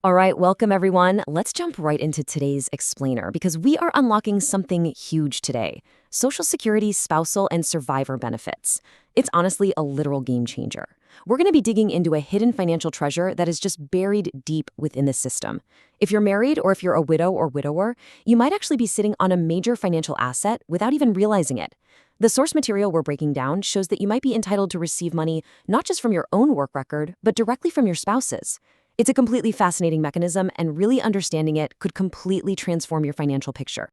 All right, welcome everyone. Let's jump right into today's explainer because we are unlocking something huge today: Social Security spousal and survivor benefits. It's honestly a literal game changer. We're going to be digging into a hidden financial treasure that is just buried deep within the system. If you're married or if you're a widow or widower, you might actually be sitting on a major financial asset without even realizing it. The source material we're breaking down shows that you might be entitled to receive money not just from your own work record, but directly from your spouse's. It's a completely fascinating mechanism, and really understanding it could completely transform your financial picture.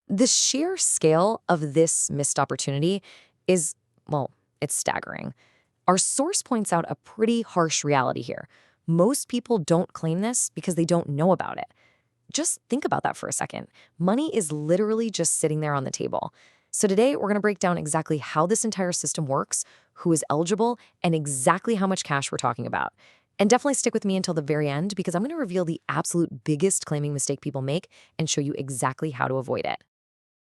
The sheer scale of this missed opportunity is, well, it's staggering. Our source points out a pretty harsh reality here. Most people don't claim this because they don't know about it. Just think about that for a second. Money is literally just sitting there on the table. So today, we're going to break down exactly how this entire system works, who is eligible, and exactly how much cash we're talking about. And definitely stick with me until the very end because I'm going to reveal the absolute biggest claiming mistake people make and show you exactly how to avoid it.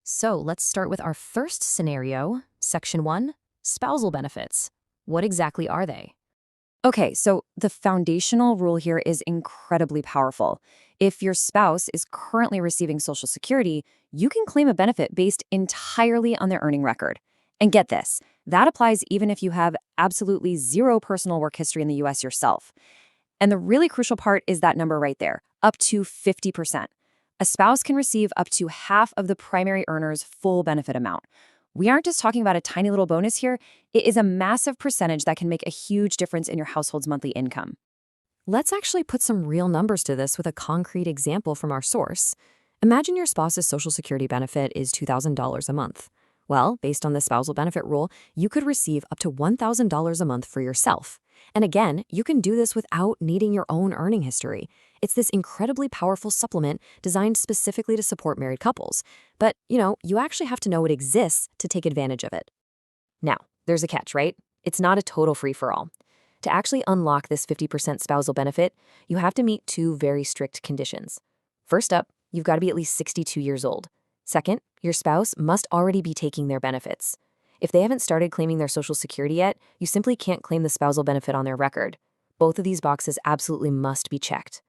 So let's start with our first scenario, Section 1, spousal benefits. What exactly are they? Okay, so the foundational rule here is incredibly powerful. If your spouse is currently receiving Social Security, you can claim a benefit based entirely on their earning record. And get this, that applies even if you have absolutely zero personal work history in the US yourself. And the really crucial part is that number right there, up to 50%. A spouse can receive up to half of the primary earner's full benefit amount. We aren't just talking about a tiny little bonus here. It is a massive percentage that can make a huge difference in your household's monthly income. Let's actually put some real numbers to this with a concrete example from our source. Imagine your spouse's Social Security benefit is $2,000 a month. Well, based on the spousal benefit rule, you could receive up to $1,000 a month for yourself. And again, you can do this without needing your own earning history. It's this incredibly powerful supplement designed specifically to support married couples. But, you actually have to know it exists to take advantage of it. Now, there's a catch, right? It's not a total free-for-all. To actually unlock this 50% spousal benefit, you have to meet two very strict conditions. First up, you've got to be at least 62 years old. Second, your spouse must already be taking their benefits. If they haven't started claiming their Social Security yet, you simply can't claim the spousal benefit on their record. Both of these boxes absolutely must be checked.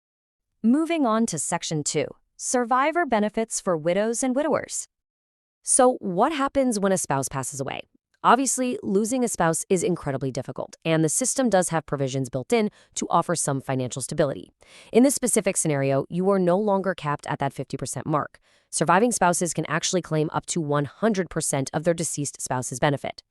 Moving on to Section 2, survivor benefits for widows and widowers. So what happens when a spouse passes away? Obviously, losing a spouse is incredibly difficult, and the system does have provisions built in to offer some financial stability. In this specific scenario, you are no longer capped at that 50% mark. Surviving spouses can actually claim up to 100% of their deceased spouse's benefit.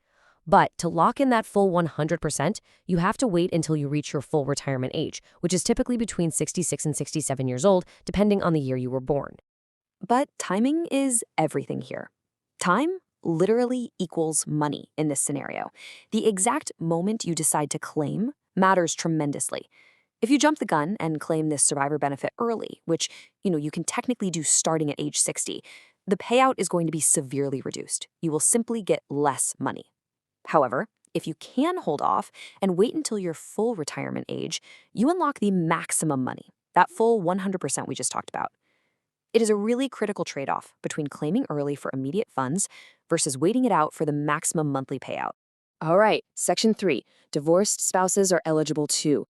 But to lock in that full 100%, you have to wait until you reach your full retirement age, which is typically between 66 and 67 years old, depending on the year you were born. But timing is everything here. Time literally equals money in this scenario. The exact moment you decide to claim matters tremendously. If you jump the gun and claim this survivor benefit early, which, you can technically do starting at age 60, the payout is going to be severely reduced. You will simply get less money. However, if you can hold off and wait until your full retirement age, you unlock the maximum money, that full 100% we just talked about. It is a really critical trade-off between claiming early for immediate funds versus waiting it out for the maximum monthly payout. All right, Section 3, divorced spouses are eligible too.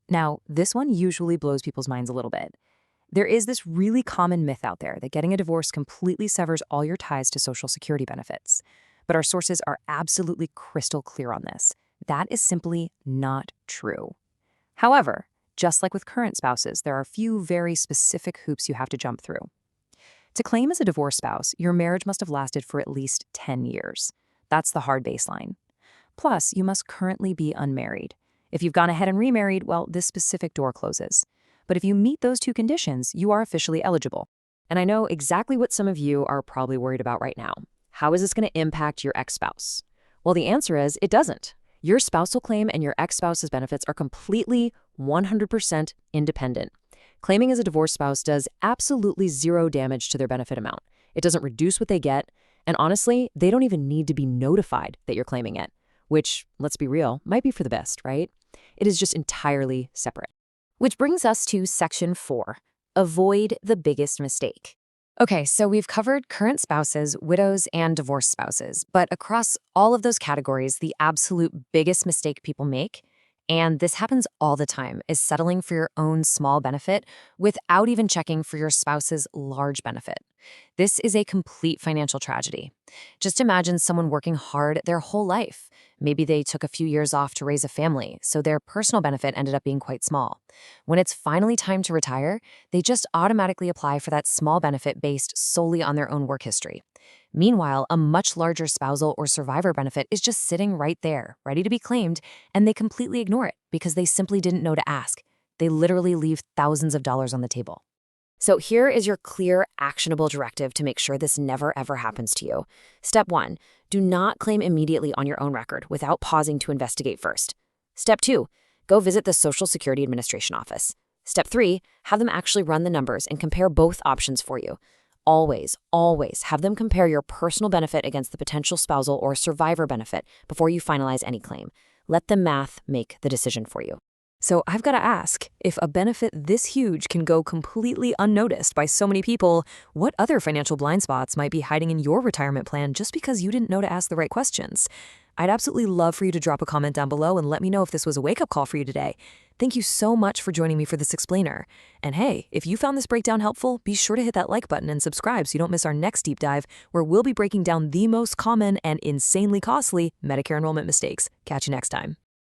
Now, this one usually blows people's minds a little bit. There is this really common myth out there that getting a divorce completely severs all your ties to Social Security benefits. But our sources are absolutely crystal clear on this. That is simply not true. However, just like with current spouses, there are a few very specific hoops you have to jump through. To claim as a divorced spouse, your marriage must have lasted for at least 10 years. That's the hard baseline. Plus, you must currently be unmarried. If you've gone ahead and remarried, well, this specific door closes. But if you meet those two conditions, you are officially eligible. And I know exactly what some of you are probably worried about right now. How is this going to impact your ex-spouse? Well, the answer is it doesn't. Your spousal claim and your ex-spouse's benefits are completely 100% independent. Claiming as a divorced spouse does absolutely zero damage to their benefit amount. It doesn't reduce what they get, and honestly, they don't even need to be notified that you're claiming it, which, let's be real, might be for the best, right? It is just entirely separate. Which brings us to Section 4, avoid the biggest mistake. Okay, so we've covered current spouses, widows, and divorced spouses, but across all of those categories, the absolute biggest mistake people make And this happens all the time, is settling for your own small benefit without even checking for your spouse's large benefit. This is a complete financial tragedy. Just imagine someone working hard their whole life. Maybe they took a few years off to raise a family, so their personal benefit ended up being quite small. When it's finally time to retire, they just automatically apply for that small benefit based solely on their own work history. Meanwhile, a much larger spousal or survivor benefit is just sitting right there, ready to be claimed, and they completely ignore it because they simply didn't know to ask. They literally leave thousands of dollars on the table. So here is your clear, actionable directive to make sure this never ever happens to you. Step 1, do not claim immediately on your own record without pausing to investigate first. Step 2, go visit the Social Security Administration office. Step 3, have them actually run the numbers and compare both options for you. Always, always have them compare your personal benefit against the potential spousal or survivor benefit before you finalize any claim. Let the math make the decision for you. So I've got to ask, if a benefit this huge can go completely unnoticed by so many people, what other financial blind spots might be hiding in your retirement plan just because you didn't know to ask the right questions? I'd absolutely love for you to drop a comment down below and let me know if this was a wake-up call for you today. Thank you so much for joining me for this explainer. And hey, if you found this breakdown helpful, be sure to hit that like button and subscribe so you don't miss our next deep dive, where we'll be breaking down the most common and insanely costly Medicare enrollment mistakes. Catch you next time.